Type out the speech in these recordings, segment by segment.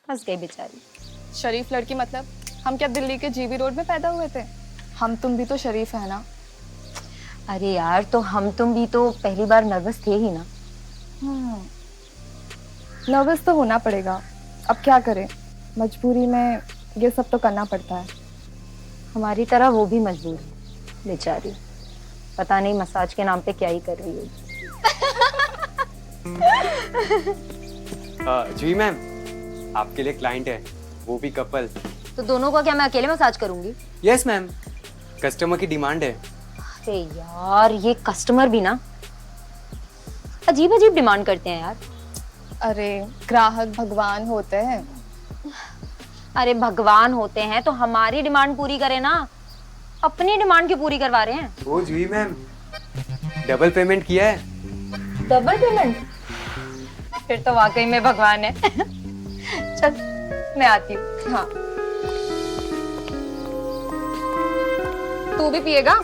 फंस गई बेचारी। शरीफ लड़की मतलब? हम क्या दिल्ली के जीबी रोड में पैदा हुए थे? हम तुम भी तो शरीफ है ना। अरे यार, तो हम तुम भी तो पहली बार नर्वस थे ही ना। नर्वस तो होना पड़ेगा, अब क्या करें, मजबूरी में ये सब तो करना पड़ता है। हमारी तरह वो भी मजबूर है बेचारी। पता नहीं मसाज के नाम पे क्या ही कर रही होगी। जी मैम, आपके लिए क्लाइंट है, वो भी कपल। तो दोनों का क्या मैं अकेले मसाज करूंगी? यस मैम, कस्टमर की डिमांड है। अरे यार, ये कस्टमर भी ना अजीब अजीब डिमांड करते हैं यार। अरे ग्राहक भगवान होते हैं। अरे भगवान होते हैं तो हमारी डिमांड पूरी करे ना, अपनी डिमांड क्यों पूरी करवा रहे हैं? वो जी मैम, डबल पेमेंट किया है। Double payment? फिर तो वाकई में भगवान है। चल मैं आती हूँ। हाँ, तू भी पिएगा?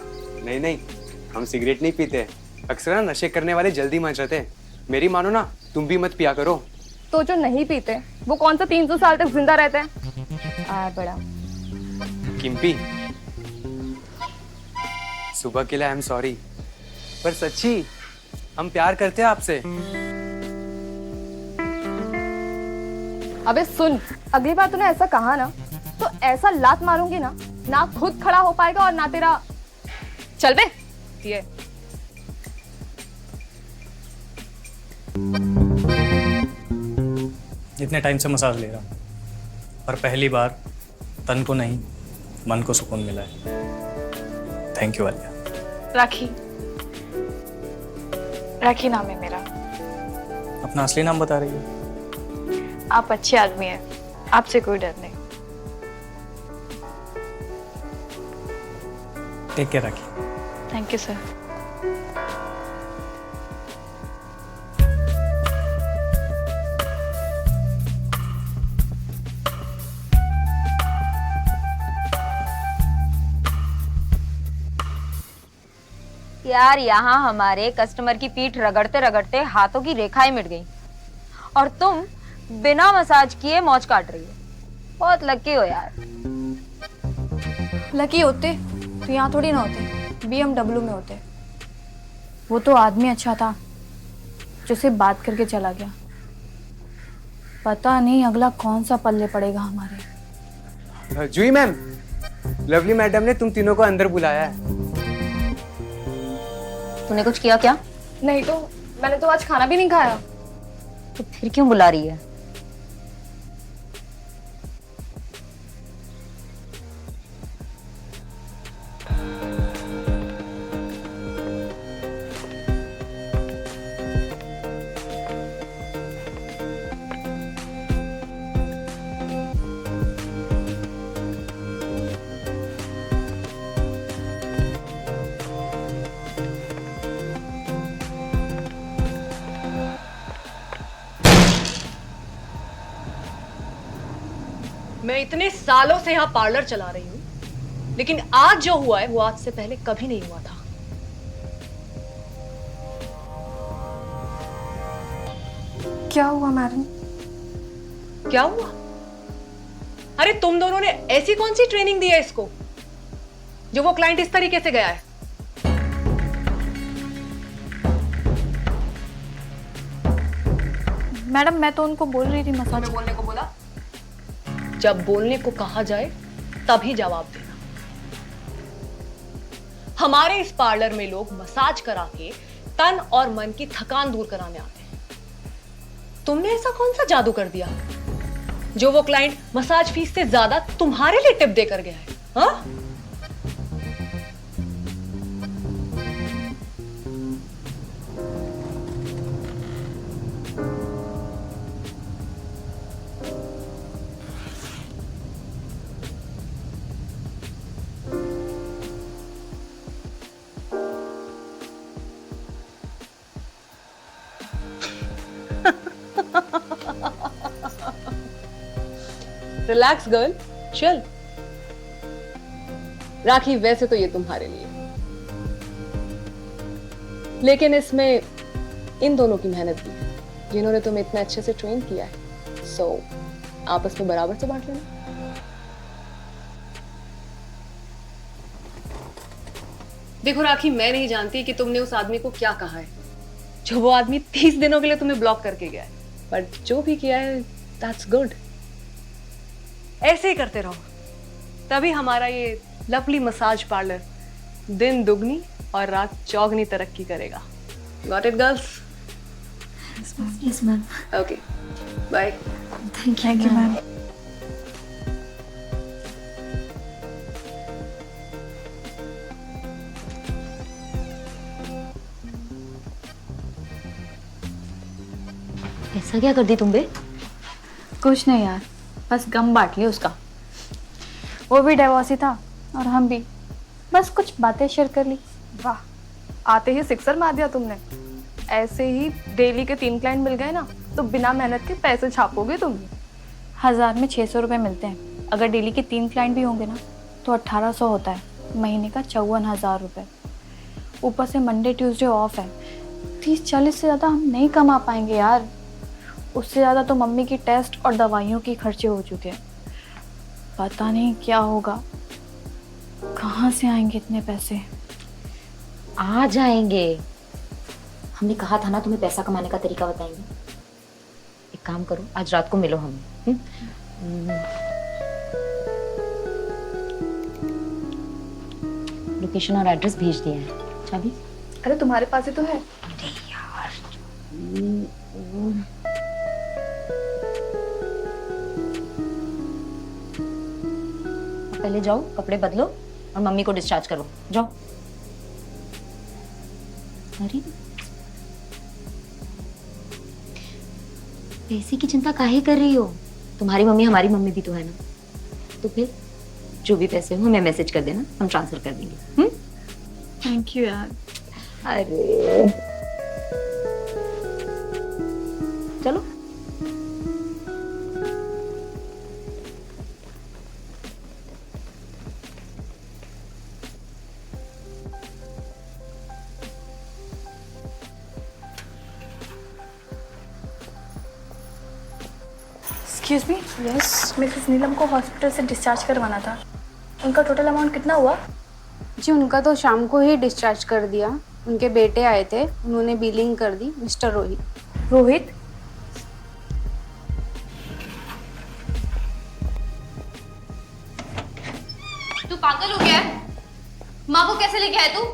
नहीं नहीं, हम सिगरेट नहीं पीते। अक्सर ना नशे करने वाले जल्दी मर जाते हैं। मेरी मानो ना, तुम भी मत पिया करो। तो जो नहीं पीते वो कौन सा 300 साल तक जिंदा रहते हैं? बड़ा किम्पी, सुबह के लिए आई एम सॉरी, पर सच्ची हम प्यार करते हैं आपसे। अबे सुन, अगली बार तूने ऐसा कहा ना तो ऐसा लात मारूंगी ना, ना खुद खड़ा हो पाएगा और ना तेरा। चल बे ये। इतने टाइम से मसाज ले रहा हूँ, पर पहली बार तन को नहीं मन को सुकून मिला है। Thank you Alia. राखी, राखी नाम है मेरा। अपना असली नाम बता रही है? आप अच्छे आदमी हैं, आपसे कोई डर नहीं। Take care Rakhi. Thank you sir. यार, यहाँ हमारे कस्टमर की पीठ रगड़ते रगड़ते हाथों की रेखाएं मिट गई और तुम बिना मसाज किए मौज काट रही हो। बहुत लकी हो यार। लकी होते तो यहाँ थोड़ी ना होते, BMW में होते। वो तो आदमी अच्छा था जो सिर्फ बात करके चला गया। पता नहीं अगला कौन सा पल्ले पड़ेगा हमारे। जूही मैम, लवली मैडम ने तुम तीनों को अंदर बुलाया है। तूने कुछ किया क्या? नहीं तो मैंने तो आज खाना भी नहीं खाया। तो फिर क्यों बुला रही है? मैं इतने सालों से यहाँ पार्लर चला रही हूँ, लेकिन आज जो हुआ है वो आज से पहले कभी नहीं हुआ था। क्या हुआ मैडम? क्या हुआ? अरे तुम दोनों ने ऐसी कौन सी ट्रेनिंग दी है इसको जो वो क्लाइंट इस तरीके से गया है? मैडम मैं तो उनको बोल रही थी मसाज। बोलने को बोला? जब बोलने को कहा जाए तभी जवाब देना। हमारे इस पार्लर में लोग मसाज करा के तन और मन की थकान दूर कराने आते हैं। तुमने ऐसा कौन सा जादू कर दिया जो वो क्लाइंट मसाज फीस से ज्यादा तुम्हारे लिए टिप देकर गया है? हाँ? रिलैक्स गर्ल, चल। राखी, वैसे तो ये तुम्हारे लिए, लेकिन इसमें इन दोनों की मेहनत भी है जिन्होंने तुम्हें इतने अच्छे से ट्रेन किया है। सो आपस में बराबर से बांट लेना। देखो राखी, मैं नहीं जानती कि तुमने उस आदमी को क्या कहा है जो वो आदमी 30 दिनों के लिए तुम्हें ब्लॉक करके गया है, बट जो भी किया है दैट्स गुड। ऐसे ही करते रहो, तभी हमारा ये लवली मसाज पार्लर दिन दुगनी और रात चौगनी तरक्की करेगा। Got it girls? Yes ma'am. Okay, bye. Thank you ma'am. ऐसा क्या कर दी तुम बे? कुछ नहीं यार, बस गम बांट लिया उसका। वो भी डिवोर्सी था और हम भी, बस कुछ बातें शेयर कर ली। वाह, आते ही सिक्सर मार दिया तुमने। ऐसे ही डेली के 3 क्लाइंट मिल गए ना तो बिना मेहनत के पैसे छापोगे तुम। 1000 में 600 रुपये मिलते हैं। अगर डेली के 3 क्लाइंट भी होंगे ना तो 1800 होता है, महीने का 54,000 रुपये। ऊपर से मंडे ट्यूसडे ऑफ है। 30-40 से ज़्यादा हम नहीं कमा पाएंगे यार। उससे ज़्यादा तो मम्मी की टेस्ट और दवाइयों की खर्चे हो चुके हैं। पता नहीं क्या होगा, कहाँ से आएंगे इतने पैसे। आ जाएंगे। हमने कहा था ना तुम्हें पैसा कमाने का तरीका बताएंगे। एक काम करो, आज रात को मिलो हमें। लोकेशन और एड्रेस भेज दिया है। चाबी? अरे तुम्हारे पास ही तो है। अरे यार। पहले जाओ, कपड़े बदलो और मम्मी को डिस्चार्ज करो। जाओ। अरे पैसे की चिंता काहे कर रही हो? तुम्हारी मम्मी हमारी मम्मी भी तो है ना। तो फिर जो भी पैसे हो हमें मैसेज कर देना, हम ट्रांसफर कर देंगे। थैंक यू यार। अरे चलो। Excuse me. यस। मिसेस नीलम को हॉस्पिटल से डिस्चार्ज करवाना था। उनका टोटल अमाउंट कितना हुआ? जी उनका तो शाम को ही डिस्चार्ज कर दिया। उनके बेटे आए थे, उन्होंने बिलिंग कर दी। मिस्टर रोहित। रोहित? तू पागल हो गया है? माँ को कैसे लेके आया तू?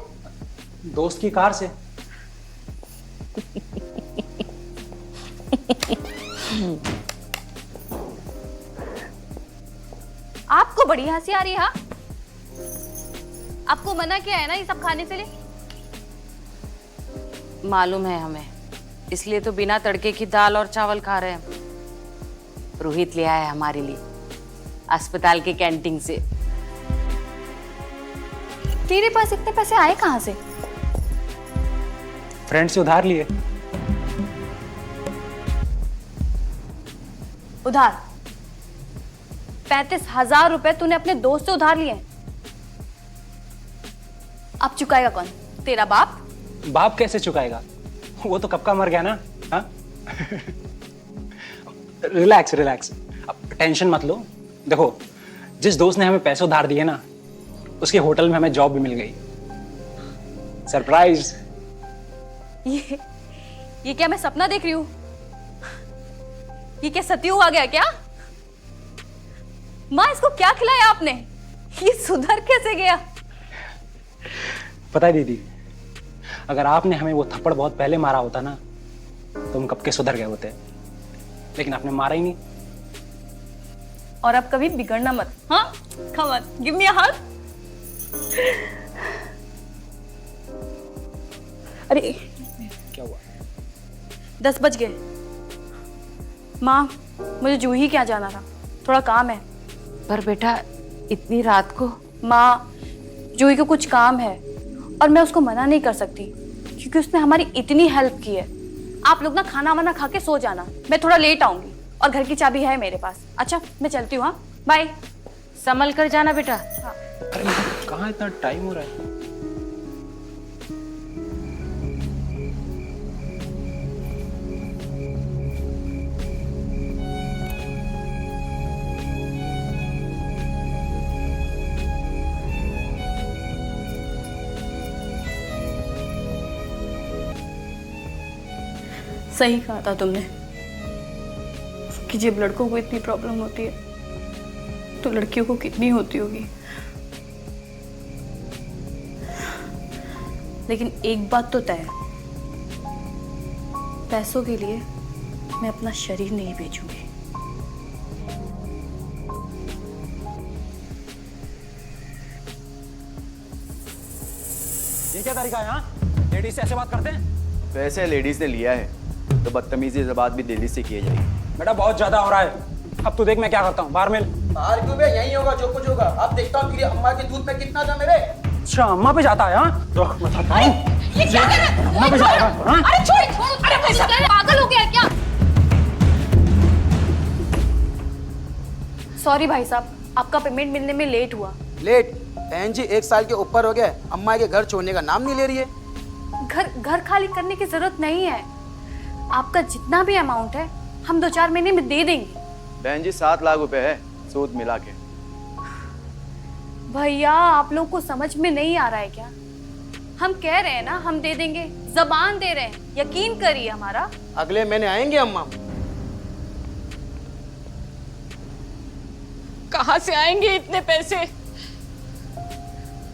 दोस्त की कार से। आपको बड़ी हंसी आ रही है? हाँ? आपको मना किया है ना ये सब खाने से लिए? मालूम है हमें, इसलिए तो बिना तड़के की दाल और चावल खा रहे हैं। रोहित ले आया है हमारे लिए अस्पताल के कैंटीन से। तेरे पास इतने पैसे आए कहाँ से? फ्रेंड से उधार लिए। उधार? 35,000 रुपए तूने अपने दोस्त से उधार लिए? अब चुकाएगा कौन? तेरा बाप? बाप कैसे चुकाएगा? वो तो कब का मर गया ना। हाँ? रिलैक्स रिलैक्स, अब टेंशन मत लो। देखो, जिस दोस्त ने हमें पैसे उधार दिए ना, उसके होटल में हमें जॉब भी मिल गई। सरप्राइज। ये क्या मैं सपना देख रही हूँ? ये क्या सतयुग आ गया क्या? माँ, इसको क्या खिलाया आपने? ये सुधर कैसे गया? पता है दीदी, अगर आपने हमें वो थप्पड़ बहुत पहले मारा होता ना तो हम कब के सुधर गए होते, लेकिन आपने मारा ही नहीं। और अब कभी बिगड़ना मत। हाँ, कम ऑन, गिव मी अ हग। अरे क्या हुआ? 10 बज गए। माँ, मुझे जूही क्या जाना था, थोड़ा काम है। पर बेटा इतनी रात को? माँ, जूही को कुछ काम है और मैं उसको मना नहीं कर सकती क्योंकि उसने हमारी इतनी हेल्प की है। आप लोग ना खाना वाना खा के सो जाना, मैं थोड़ा लेट आऊंगी और घर की चाबी है मेरे पास। अच्छा, मैं चलती हूँ। हाँ, बाय। संभल कर जाना बेटा। अरे कहाँ इतना टाइम हो रहा है? सही कहा था तुमने कि जब लड़कों को इतनी प्रॉब्लम होती है तो लड़कियों को कितनी होती होगी। लेकिन एक बात तो तय है, पैसों के लिए मैं अपना शरीर नहीं बेचूंगी। ये क्या तरीका है? हाँ, लेडीज से ऐसे बात करते हैं? वैसे लेडीज ने लिया है तो बदतमीजी से बात भी दिल्ली से की जाएगी। बेटा बहुत ज्यादा हो रहा है। अब तू देख मैं क्या करता हूँ। बाहर मिल। बाहर क्यों बे? यही होगा जो कुछ होगा। अब देखता हूँ तेरी अम्मा के दूध में कितना दम है बे। अच्छा अम्मा पे जाता है? हाँ रुक बताता हूँ। ये क्या कर रहा है? अम्मा पे जाएगा। हाँ? अरे छोड़, अरे पैसा पागल हो गया है क्या? सॉरी भाई साहब, आपका पेमेंट मिलने में लेट हुआ। लेट? बहन जी 1 साल के ऊपर हो गया, अम्मा के घर छोड़ने का नाम नहीं ले रही है। घर खाली करने की जरूरत नहीं है। आपका जितना भी अमाउंट है हम 2-4 महीने में दे देंगे। बहन जी 7 लाख रुपए है सूद मिला के। भैया आप लोग को समझ में नहीं आ रहा है क्या? हम कह रहे हैं ना हम दे देंगे, जबान दे रहे हैं, यकीन करिए हमारा। अगले महीने आएंगे अम्मा। कहाँ से आएंगे इतने पैसे?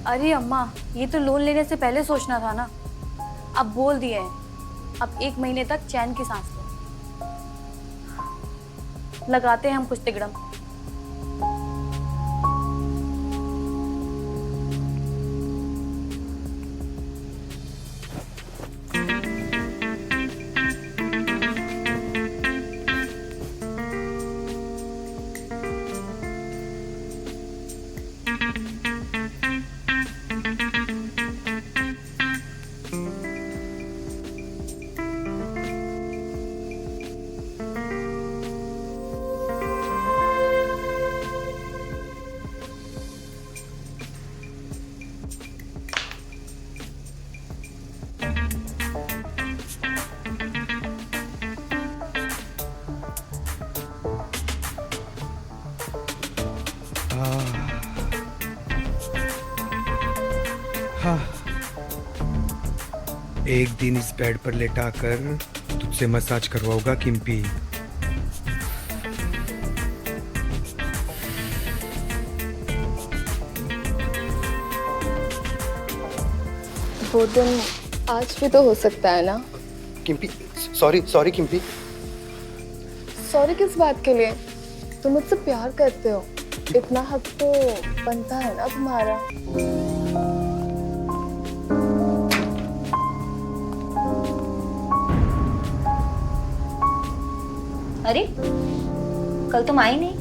अरे अम्मा, ये तो लोन लेने से पहले सोचना था ना। अब बोल दिए हैं, अब 1 महीने तक चैन की सांस लो। लगाते हैं हम कुछ तिगड़म। एक दिन इस बेड पर लेटाकर तुझसे मसाज करवाऊंगा किम्पी। वो दिन आज भी तो हो सकता है ना? किम्पी सॉरी किम्पी। सॉरी किस बात के लिए? तुम मुझसे प्यार करते हो, इतना हक तो बनता है ना तुम्हारा। अरे कल तुम आई नहीं।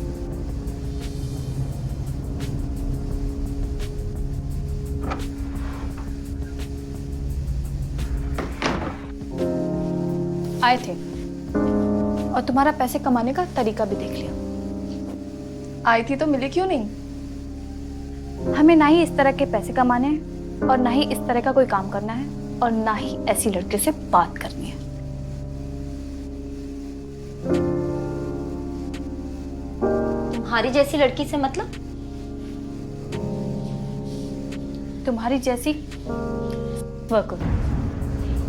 आए थे और तुम्हारा पैसे कमाने का तरीका भी देख लिया। आई थी तो मिली क्यों नहीं? हमें ना ही इस तरह के पैसे कमाने हैं और ना ही इस तरह का कोई काम करना है और ना ही ऐसी लड़के से बात करनी है। तुम्हारी जैसी लड़की से मतलब? तुम्हारी जैसी वर्कर।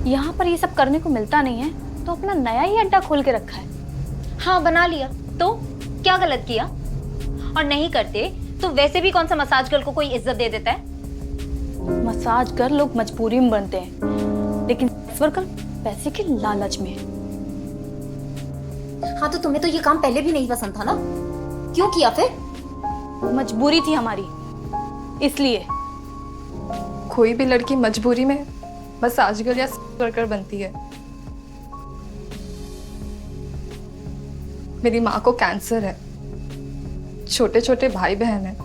यहाँ पर ये सब करने को मिलता नहीं है तो अपना नया ही अड्डा खोल के रखा है। हाँ बना लिया तो क्या गलत किया? और नहीं करते तो वैसे भी कौन सा मसाज गर्ल को कोई इज्जत दे देता है? मसाज कर लोग मजबूरी में बनते हैं, लेकिन वर्कर पैसे के लालच में है। हाँ तो तुम्हें तो ये काम पहले भी नहीं पसंद था ना, क्यों किया फिर? मजबूरी थी हमारी, इसलिए। कोई भी लड़की मजबूरी में मसाज गर्ल या वर्कर बनती है। मेरी माँ को कैंसर है, छोटे छोटे भाई बहन हैं,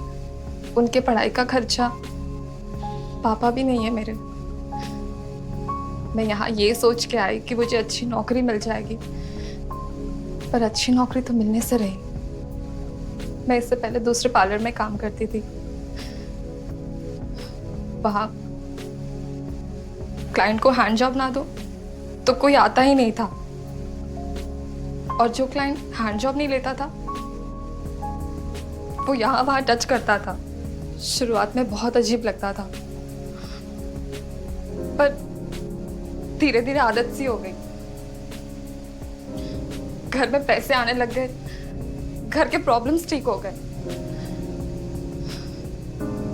उनके पढ़ाई का खर्चा, पापा भी नहीं है मेरे। मैं यहाँ ये सोच के आई कि मुझे अच्छी नौकरी मिल जाएगी, पर अच्छी नौकरी तो मिलने से रही। मैं इससे पहले दूसरे पार्लर में काम करती थी। वहाँ क्लाइंट को हैंड जॉब ना दो तो कोई आता ही नहीं था, और जो क्लाइंट हैंड जॉब नहीं लेता था वो यहाँ वहाँ टच करता था। शुरुआत में बहुत अजीब लगता था, पर धीरे धीरे आदत सी हो गई। घर में पैसे आने लग गए, घर के प्रॉब्लम्स ठीक हो गए।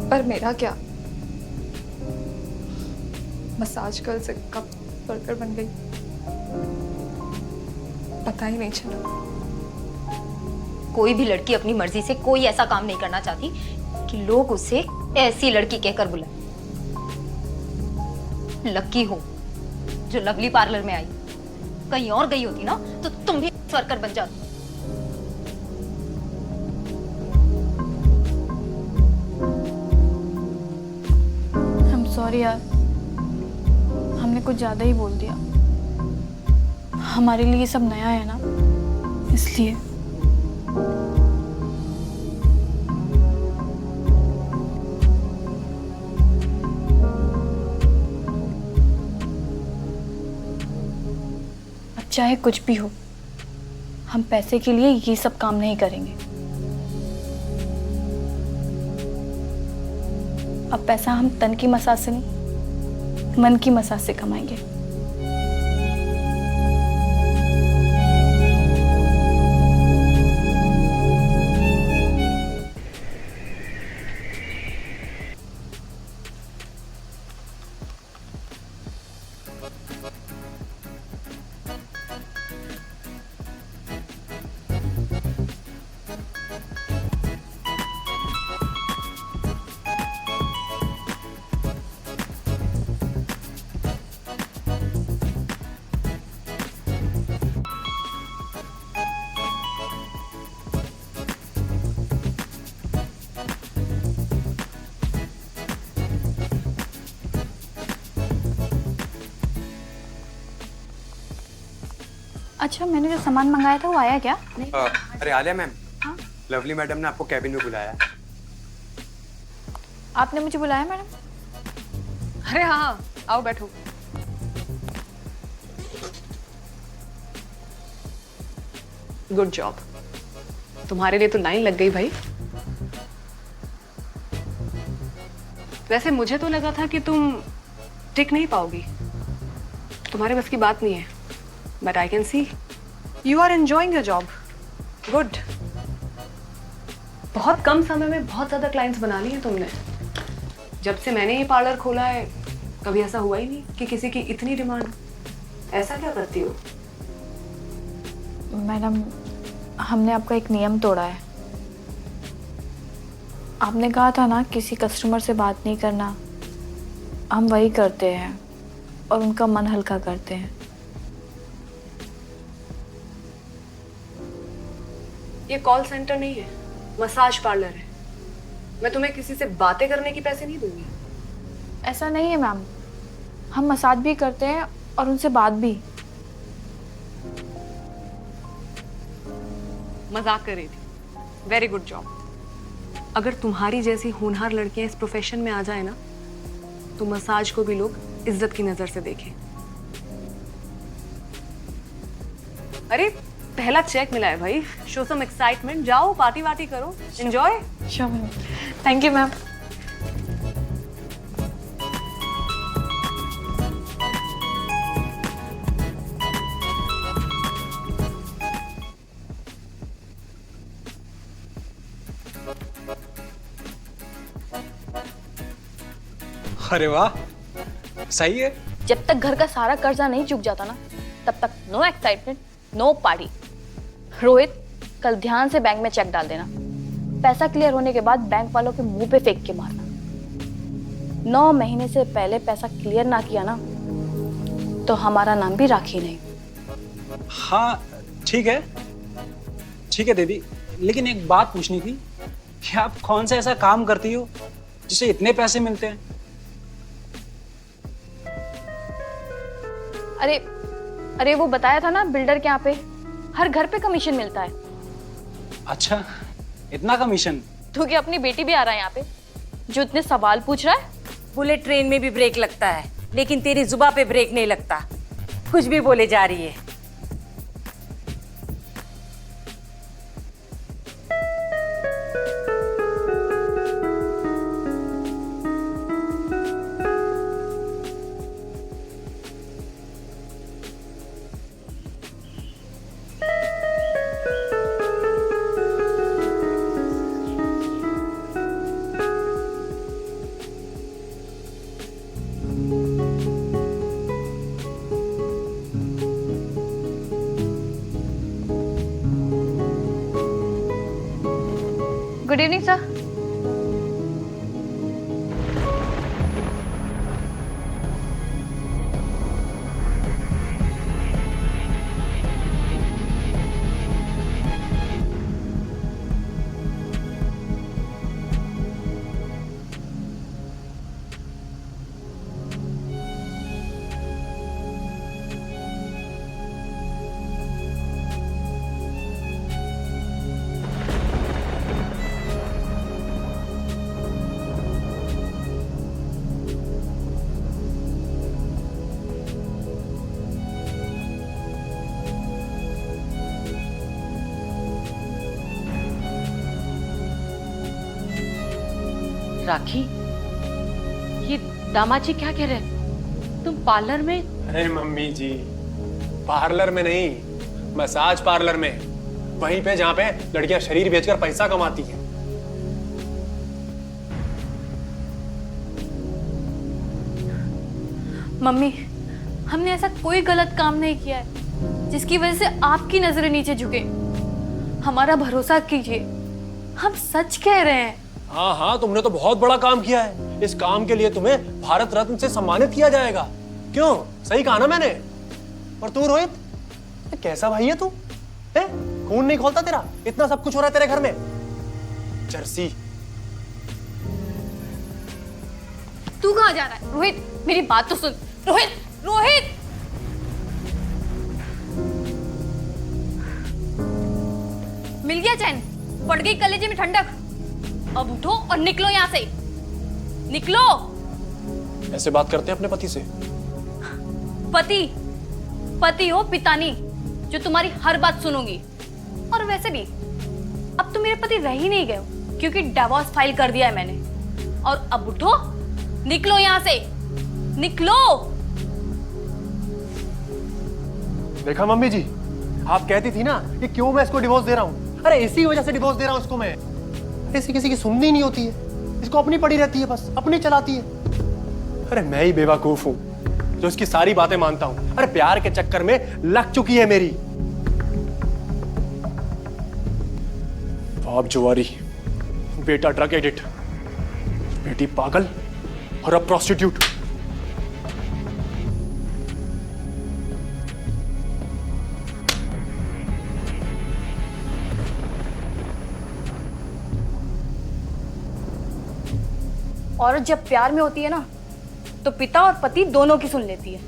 पर मेरा क्या, मसाज गर्ल से कब वर्कर बन गई पता ही नहीं चला। कोई भी लड़की अपनी मर्जी से कोई ऐसा काम नहीं करना चाहती कि लोग उसे ऐसी लड़की कहकर बुलाएं। लकी हो जो लवली पार्लर में आई, कहीं और गई होती ना तो तुम भी वर्कर बन जाती। I'm sorry यार, हमने कुछ ज्यादा ही बोल दिया। हमारे लिए ये सब नया है ना, इसलिए। अब चाहे कुछ भी हो, हम पैसे के लिए ये सब काम नहीं करेंगे। अब पैसा हम तन की मसाज से नहीं, मन की मसाज से कमाएंगे। अच्छा, मैंने जो सामान मंगाया था वो आया क्या? अरे आलिया मैम, लवली मैडम ने आपको कैबिन में बुलाया। आपने मुझे बुलाया मैडम? अरे हाँ, आओ बैठो। गुड जॉब, तुम्हारे लिए तो लाइन लग गई भाई। वैसे मुझे तो लगा था कि तुम टिक नहीं पाओगी, तुम्हारे बस की बात नहीं है। But I can see you are enjoying your job. Good. बहुत कम समय में बहुत ज्यादा क्लाइंट्स बना लिए तुमने। जब से मैंने ये पार्लर खोला है कभी ऐसा हुआ ही नहीं कि किसी की इतनी डिमांड। ऐसा क्या करती हो? मैडम, हमने आपका एक नियम तोड़ा है। आपने कहा था ना किसी कस्टमर से बात नहीं करना, हम वही करते हैं और उनका मन हल्का करते हैं। ये कॉल सेंटर नहीं है, मसाज पार्लर है। मैं तुम्हें किसी से बातें करने की पैसे नहीं दूंगी। ऐसा नहीं है मैम, हम मसाज भी करते हैं और उनसे बात भी। मजाक कर रही थी। Very good job. अगर तुम्हारी जैसी होनहार लड़कियां इस प्रोफेशन में आ जाए ना तो मसाज को भी लोग इज्जत की नजर से देखें। अरे पहला चेक मिला है भाई, शो सम एक्साइटमेंट। जाओ पार्टी वार्टी करो, enjoy. Sure ma'am, thank you ma'am. अरे वाह, सही है। जब तक घर का सारा कर्जा नहीं चुक जाता ना, तब तक no excitement, no party. Rohit, कल ध्यान से बैंक में चेक डाल देना। पैसा क्लियर होने के बाद बैंक वालों के मुंह पे फेंक के मारना। 9 महीने से पहले पैसा क्लियर ना किया ना तो हमारा नाम भी राखी नहीं। हाँ ठीक है, ठीक है दीदी, लेकिन एक बात पूछनी थी कि आप कौन सा ऐसा काम करती हो जिससे इतने पैसे मिलते हैं? अरे वो बताया था ना, बिल्डर के यहाँ पे हर घर पे कमीशन मिलता है। अच्छा, इतना कमीशन? तू क्या अपनी बेटी भी आ रहा है यहाँ पे जो इतने सवाल पूछ रहा है? बुलेट ट्रेन में भी ब्रेक लगता है, लेकिन तेरी जुबा पे ब्रेक नहीं लगता। कुछ भी बोले जा रही है। Good evening sir. राखी, ये दामाजी क्या कह रहे हैं? तुम पार्लर में? अरे मम्मी जी, पार्लर में नहीं, मसाज पार्लर में, वहीं पे जहाँ पे लड़कियां शरीर बेचकर पैसा कमाती हैं। मम्मी, हमने ऐसा कोई गलत काम नहीं किया है जिसकी वजह से आपकी नजरें नीचे झुके। हमारा भरोसा कीजिए, हम सच कह रहे हैं। हाँ हाँ, तुमने तो बहुत बड़ा काम किया है। इस काम के लिए तुम्हें भारत रत्न से सम्मानित किया जाएगा। क्यों, सही कहा ना मैंने? और तू रोहित, कैसा भाई है तू? है? खून नहीं खोलता तेरा? इतना सब कुछ हो रहा है तेरे घर में। जर्सी। तू कहाँ जा रहा है? रोहित, मेरी बात तो सुन। रोहित, रोहित! मिल गया चैन? पड़ गई कलेजे में ठंडक? अब उठो और निकलो यहाँ से। निकलो। ऐसे बात करते हैं अपने पति से? पति हो, पिता नहीं, जो तुम्हारी हर बात सुनूंगी। और वैसे भी अब तो मेरे पति रह ही नहीं गए हो, क्योंकि डिवोर्स फाइल कर दिया है मैंने। और अब उठो, निकलो यहाँ से, निकलो। देखा मम्मी जी, आप कहती थी ना कि क्यों मैं इसको डिवोर्स दे रहा हूँ। अरे इसी वजह से डिवोर्स दे रहा हूँ इसको मैं। ऐसी किसी की सुननी नहीं होती है, इसको अपनी पड़ी रहती है, बस अपनी चलाती है। अरे मैं ही बेवकूफ हूँ जो इसकी सारी बातें मानता हूँ। अरे प्यार के चक्कर में लग चुकी है मेरी। बाप जुआरी, बेटा ड्रग एडिक्ट, बेटी पागल और अब प्रोस्टिट्यूट। औरत जब प्यार में होती है ना, तो पिता और पति दोनों की सुन लेती है।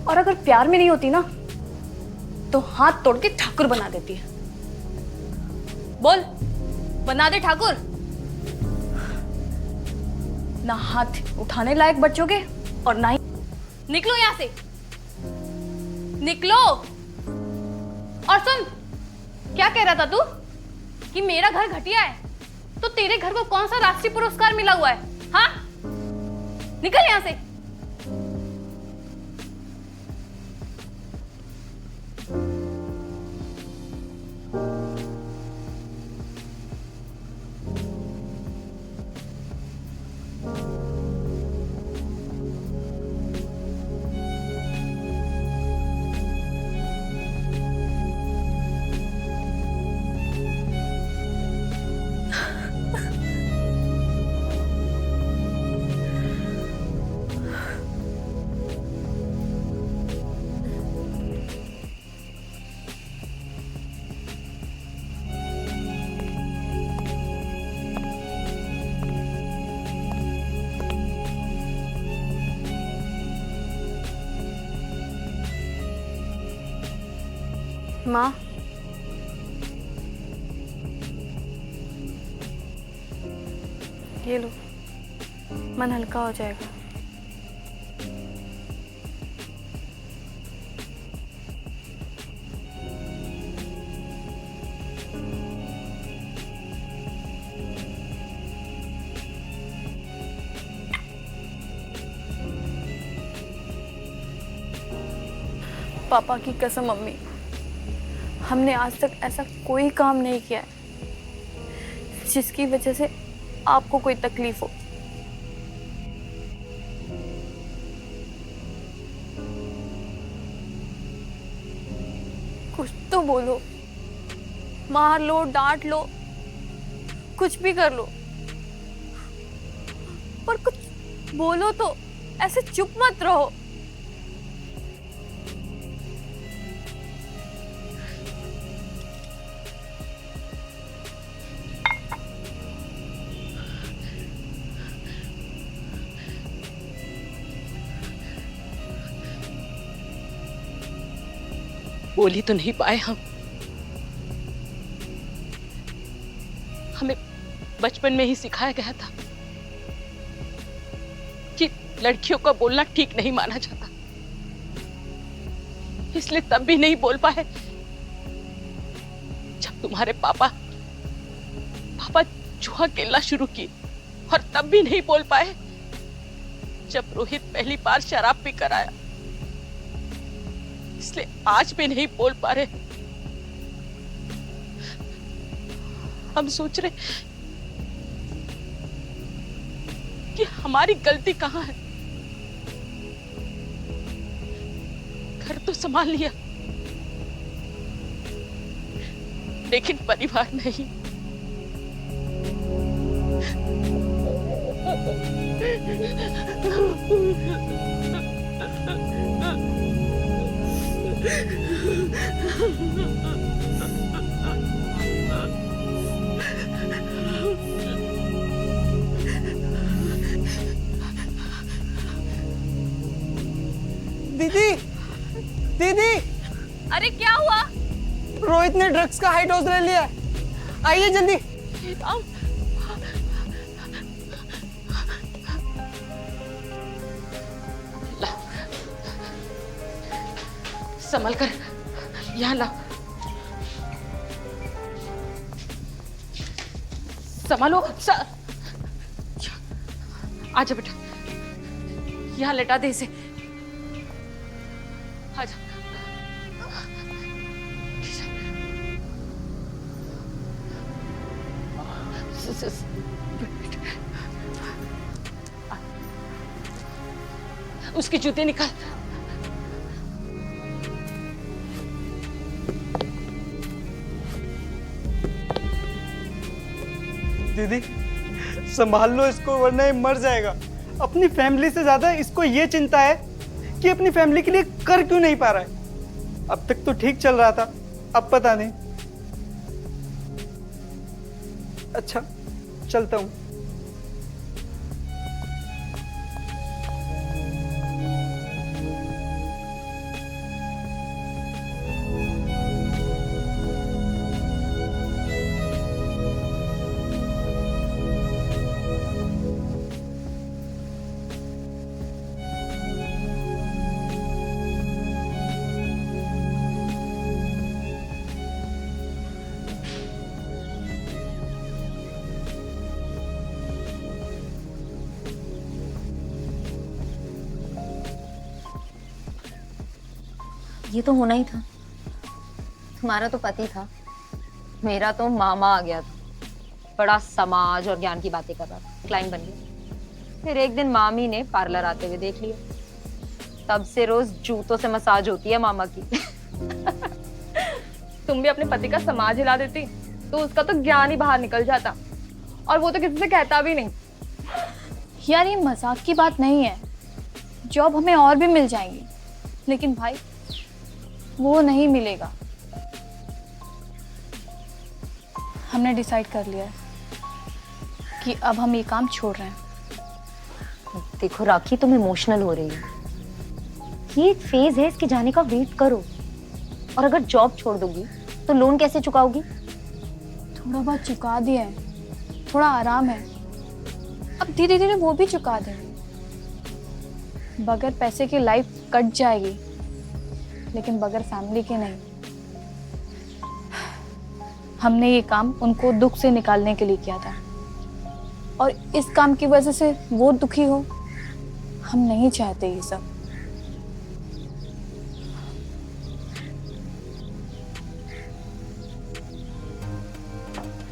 और अगर प्यार में नहीं होती ना, तो हाथ तोड़ के ठाकुर बना देती है। बोल, बना दे ठाकुर। ना हाथ उठाने लायक बचोगे और ना ही। निकलो यहां से, निकलो। और सुन, क्या कह रहा था तू कि मेरा घर घटिया है? तो तेरे घर को कौन सा राष्ट्रीय पुरस्कार मिला हुआ है? हाँ, निकल यहां से। माँ, ये लो, मन हल्का हो जाएगा। पापा की कसम मम्मी, हमने आज तक ऐसा कोई काम नहीं किया है जिसकी वजह से आपको कोई तकलीफ हो। कुछ तो बोलो, मार लो, डांट लो, कुछ भी कर लो, पर कुछ बोलो तो, ऐसे चुप मत रहो। बोल ही तो नहीं पाए हम। हमें बचपन में ही सिखाया गया था कि लड़कियों का बोलना ठीक नहीं माना जाता, इसलिए तब भी नहीं बोल पाए जब तुम्हारे पापा जुआ खेलना शुरू की, और तब भी नहीं बोल पाए जब रोहित पहली बार शराब पी कर आया, इसलिए आज भी नहीं बोल पा रहे। हम सोच रहे कि हमारी गलती कहां है। घर तो संभाल लिया, लेकिन परिवार नहीं। दीदी, दीदी, अरे क्या हुआ? रोहित ने ड्रग्स का हाई डोज ले लिया है, आइए जल्दी। संभल कर, यहाँ ला। संभालो। आजा बेटा, यहाँ लेटा दे इसे। आजा। उसकी जूते निकाल। दीदी, संभाल लो इसको वरना ये मर जाएगा। अपनी फैमिली से ज्यादा इसको ये चिंता है कि अपनी फैमिली के लिए कर क्यों नहीं पा रहा है। अब तक तो ठीक चल रहा था, अब पता नहीं। अच्छा, चलता हूं। ये तो होना ही था। तुम्हारा तो पति था, मेरा तो मामा आ गया था। बड़ा समाज और ज्ञान की बातें कर रहा था, क्लाइंट बन गया। फिर एक दिन मामी ने पार्लर आते हुए देख लिया, तब से रोज जूतों से मसाज होती है मामा की। तुम भी अपने पति का समाज हिला देती तो उसका तो ज्ञान ही बाहर निकल जाता, और वो तो किसी से कहता भी नहीं। यार ये मजाक की बात नहीं है, जॉब हमें और भी मिल जाएंगी, लेकिन भाई वो नहीं मिलेगा। हमने डिसाइड कर लिया है कि अब हम ये काम छोड़ रहे हैं। देखो राखी, तुम इमोशनल हो रही हो। ये एक फेज है, इसके जाने का वेट करो। और अगर जॉब छोड़ दोगी तो लोन कैसे चुकाओगी? थोड़ा बहुत चुका दिया है, थोड़ा आराम है, अब धीरे धीरे वो भी चुका देंगे। बगैर पैसे की लाइफ कट जाएगी, लेकिन बगैर फैमिली के नहीं। हमने ये काम उनको दुख से निकालने के लिए किया था, और इस काम की वजह से वो दुखी हो, हम नहीं चाहते ये सब।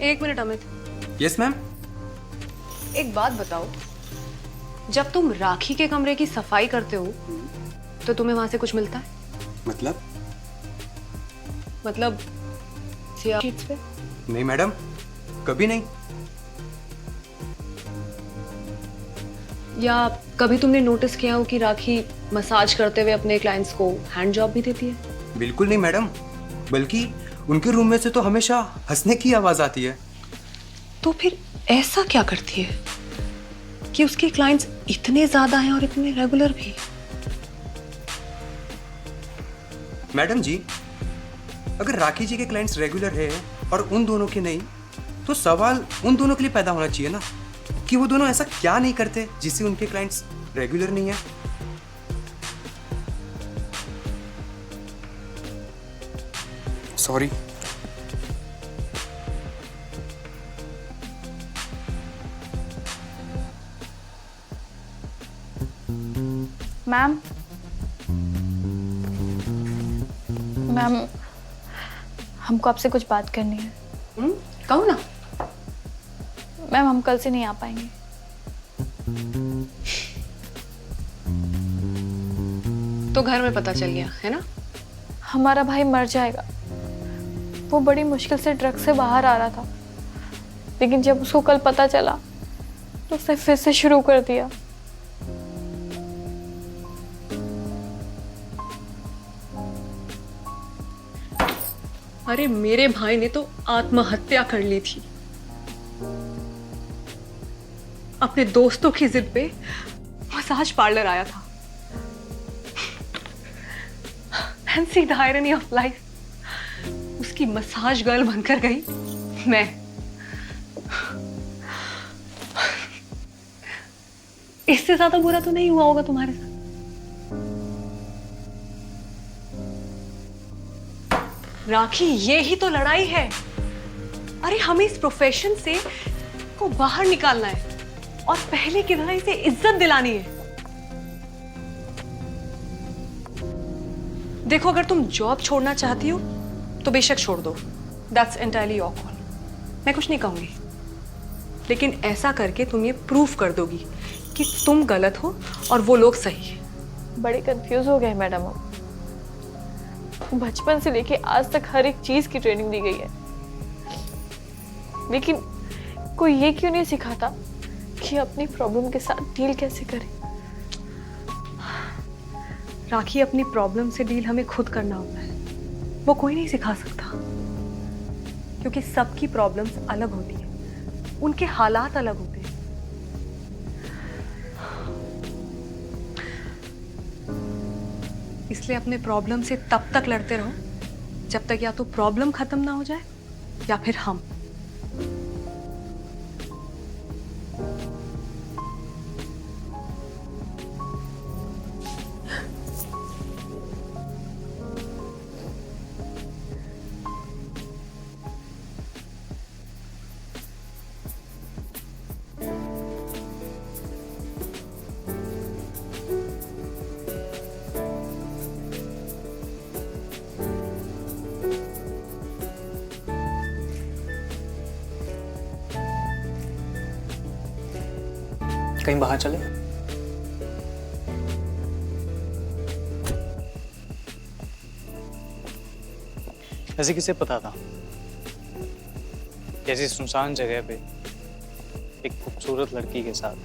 एक मिनट अमित, यस मैम। एक बात बताओ, जब तुम राखी के कमरे की सफाई करते हो तो तुम्हें वहां से कुछ मिलता है? मतलब शीट्स पे? नहीं मैडम, कभी नहीं। या कभी तुमने नोटिस किया हो कि राखी मसाज करते हुए अपने क्लाइंट्स को हैंड जॉब भी देती है? बिल्कुल नहीं मैडम, बल्कि उनके रूम में से तो हमेशा हंसने की आवाज आती है। तो फिर ऐसा क्या करती है कि उसके क्लाइंट्स इतने ज्यादा हैं और इतने रेगुलर भी? मैडम जी, अगर राखी जी के क्लाइंट्स रेगुलर है और उन दोनों के नहीं, तो सवाल उन दोनों के लिए पैदा होना चाहिए ना कि वो दोनों ऐसा क्या नहीं करते जिससे उनके क्लाइंट्स रेगुलर नहीं है। सॉरी। मैम, मैम हमको आपसे कुछ बात करनी है। कहो ना। मैम हम कल से नहीं आ पाएंगे। तो घर में पता चल गया है ना? हमारा भाई मर जाएगा। वो बड़ी मुश्किल से ड्रग से बाहर आ रहा था, लेकिन जब उसको कल पता चला तो उसने फिर से शुरू कर दिया। अरे मेरे भाई ने तो आत्महत्या कर ली थी अपने दोस्तों की जिद पे। मसाज पार्लर आया था। And see the irony of life, उसकी मसाज गर्ल बनकर गई मैं। इससे ज्यादा बुरा तो नहीं हुआ होगा तुम्हारे साथ? राखी, ये ही तो लड़ाई है। अरे हमें इस प्रोफेशन से को बाहर निकालना है और पहले की तरह इसे इज्जत दिलानी है। देखो, अगर तुम जॉब छोड़ना चाहती हो तो बेशक छोड़ दो, दैट्स एंटायरली योर कॉल। मैं कुछ नहीं कहूंगी, लेकिन ऐसा करके तुम ये प्रूफ कर दोगी कि तुम गलत हो और वो लोग सही है। बड़े कंफ्यूज हो गए मैडम हम। बचपन से लेके आज तक हर एक चीज की ट्रेनिंग दी गई है, लेकिन कोई ये क्यों नहीं सिखाता कि अपनी प्रॉब्लम के साथ डील कैसे करें। राखी, अपनी प्रॉब्लम से डील हमें खुद करना होता है, वो कोई नहीं सिखा सकता। क्योंकि सबकी प्रॉब्लम्स अलग होती हैं, उनके हालात अलग होते हैं। इसलिए अपने प्रॉब्लम से तब तक लड़ते रहो जब तक या तो प्रॉब्लम खत्म ना हो जाए या फिर हम। कहीं बाहर चले? ऐसे किसे पता था ऐसी सुनसान जगह पे एक खूबसूरत लड़की के साथ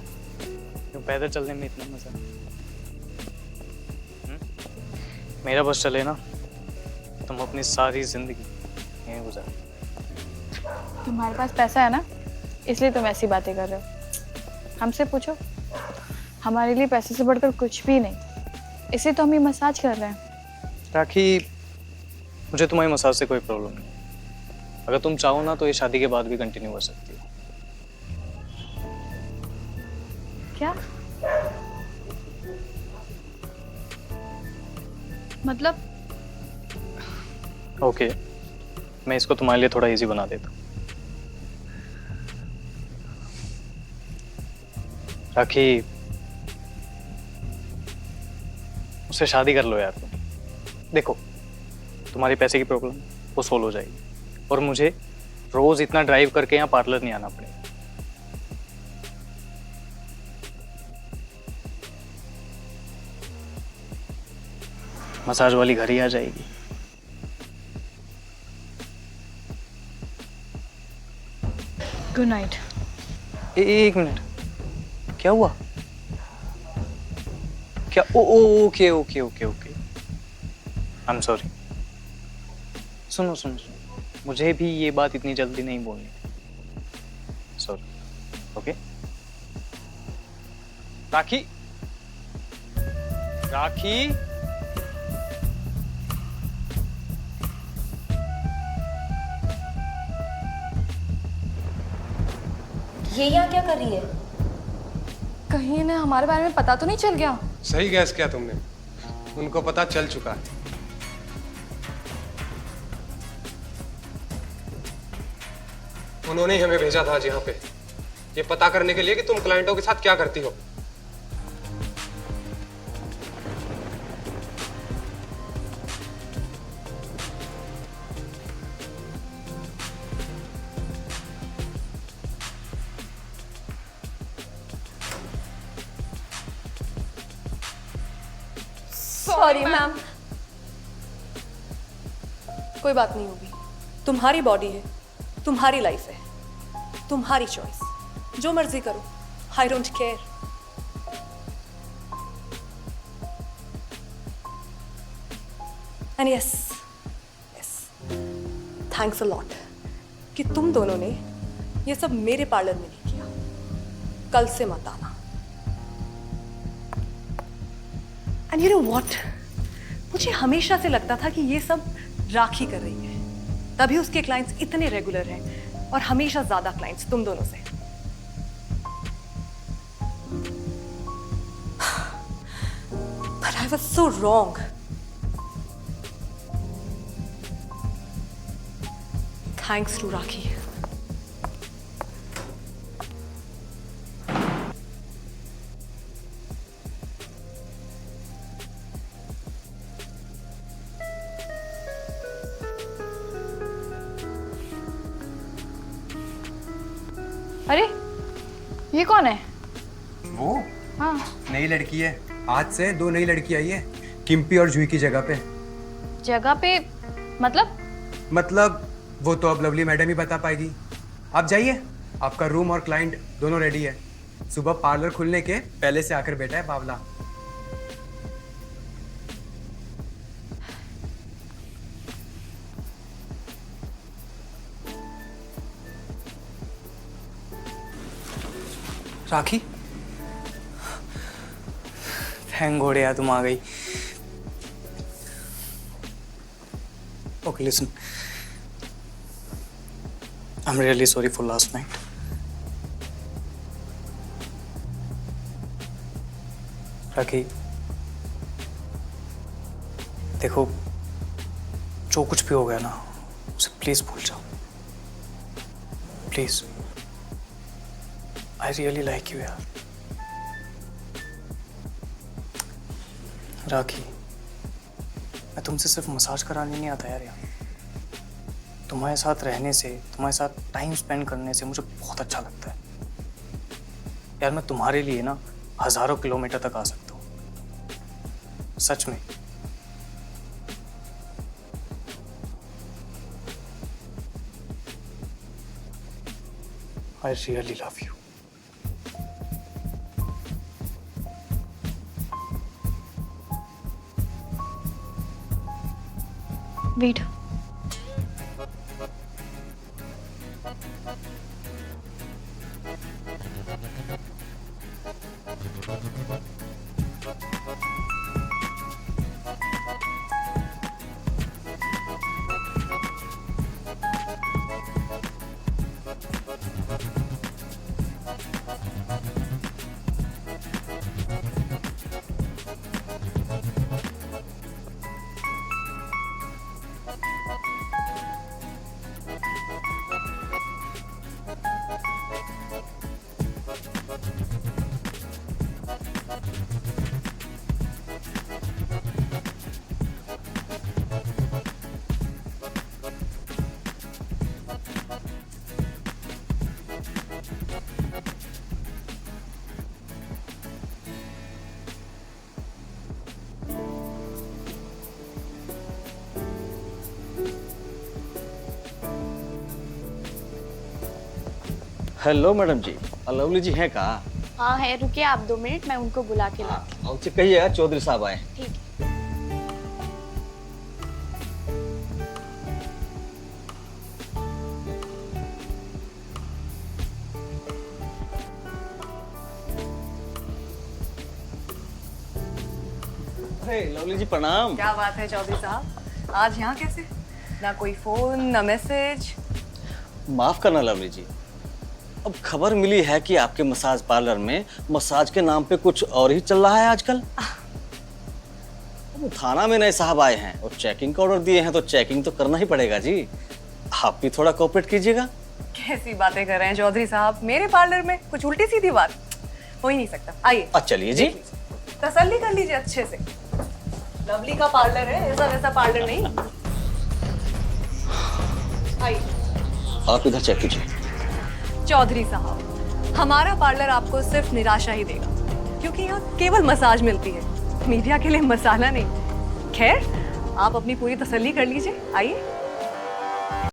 क्यों पैदल चलने में इतना मजा? मेरा बस चले ना, तुम अपनी सारी जिंदगी यहीं गुजार। तुम्हारे पास पैसा है ना, इसलिए तुम ऐसी बातें कर रहे हो। हमसे पूछो, हमारे लिए पैसे से बढ़कर कुछ भी नहीं, इसलिए तो हम ये मसाज कर रहे हैं। राखी, मुझे तुम्हारी मसाज से कोई प्रॉब्लम नहीं। अगर तुम चाहो ना तो ये शादी के बाद भी कंटिन्यू कर सकती हो। क्या मतलब? ओके, मैं इसको तुम्हारे लिए थोड़ा इजी बना देता हूँ। राखी, उससे शादी कर लो यार तुम। देखो, तुम्हारी पैसे की प्रॉब्लम वो सोल्व हो जाएगी और मुझे रोज इतना ड्राइव करके यहाँ पार्लर नहीं आना पड़ेगा। मसाज वाली घर ही आ जाएगी। Good night. एक मिनट, क्या हुआ? क्या? Oh oh okay okay okay okay, I am sorry. सुनो सुनो सुनो, मुझे भी ये बात इतनी जल्दी नहीं बोलनी थी, सॉरी। ओके राखी, राखी, ये यहाँ क्या कर रही है? कहीं इन्हें हमारे बारे में पता तो नहीं चल गया? सही गैस किया तुमने, उनको पता चल चुका है। उन्होंने ही हमें भेजा था आज यहाँ पे, ये पता करने के लिए कि तुम क्लाइंटों के साथ क्या करती हो। Sorry ma'am. कोई बात नहीं होगी, तुम्हारी बॉडी है, तुम्हारी लाइफ है, तुम्हारी चॉइस, जो मर्जी करो, I don't care. And yes yes, thanks a lot कि तुम दोनों ने ये सब मेरे पार्लर में नहीं किया। कल से मत आना। एंड यू नो व्हाट, मुझे हमेशा से लगता था कि ये सब राखी कर रही है, तभी उसके क्लाइंट्स इतने रेगुलर हैं और हमेशा ज्यादा क्लाइंट्स तुम दोनों से। But I was so wrong. Thanks to Rakhi. अरे ये कौन है? वो हाँ, नई लड़की है, आज से 2 नई लड़की आई है, किम्पी और जूही की जगह पे। जगह पे मतलब वो तो अब लवली मैडम ही बता पाएगी। आप जाइए, आपका रूम और क्लाइंट दोनों रेडी है। सुबह पार्लर खुलने के पहले से आकर बैठा है बावला। राखी, थैंक गॉड यार तुम आ गई। Okay listen, I am really sorry for last night. Rakhi देखो, जो कुछ भी हो गया ना उसे प्लीज भूल जाओ, please. I really like you यार। राखी, मैं तुमसे सिर्फ मसाज कराने नहीं आता यार। तुम्हारे साथ रहने से, तुम्हारे साथ टाइम स्पेंड करने से मुझे बहुत अच्छा लगता है यार। मैं तुम्हारे लिए ना हजारों किलोमीटर तक आ सकता हूँ, सच में। I really love you। Wait, hello madam ji, Lovely ji हैं कहाँ? हाँ है, रुकिए आप 2 मिनट, मैं उनको बुला के लाती हूँ। उनसे कहिएगा चौधरी साहब आए। ठीक है। अरे लवली जी प्रणाम। क्या बात है चौधरी साहब, आज यहाँ कैसे? ना कोई फोन ना मैसेज। माफ करना लवली जी, अब खबर मिली है कि आपके मसाज पार्लर में मसाज के नाम पे कुछ और ही चल रहा है आजकल। अब थाना में नए साहब आए हैं और चेकिंग का ऑर्डर दिए हैं, तो चेकिंग तो करना ही पड़ेगा जी। आप भी थोड़ा कोऑपरेट कीजिएगा। कैसी बातें कर रहे हैं चौधरी साहब, मेरे पार्लर में कुछ उल्टी सीधी बात हो ही नहीं सकता। आइए चलिए जी, तसल्ली कर लीजिए अच्छे से। लवली का पार्लर है, ऐसा वैसा पार्लर नहीं। आइए। आप इधर चेक कीजिए। चौधरी साहब, हमारा पार्लर आपको सिर्फ निराशा ही देगा, क्योंकि यहाँ केवल मसाज मिलती है, मीडिया के लिए मसाला नहीं। खैर, आप अपनी पूरी तसल्ली कर लीजिए। आइए।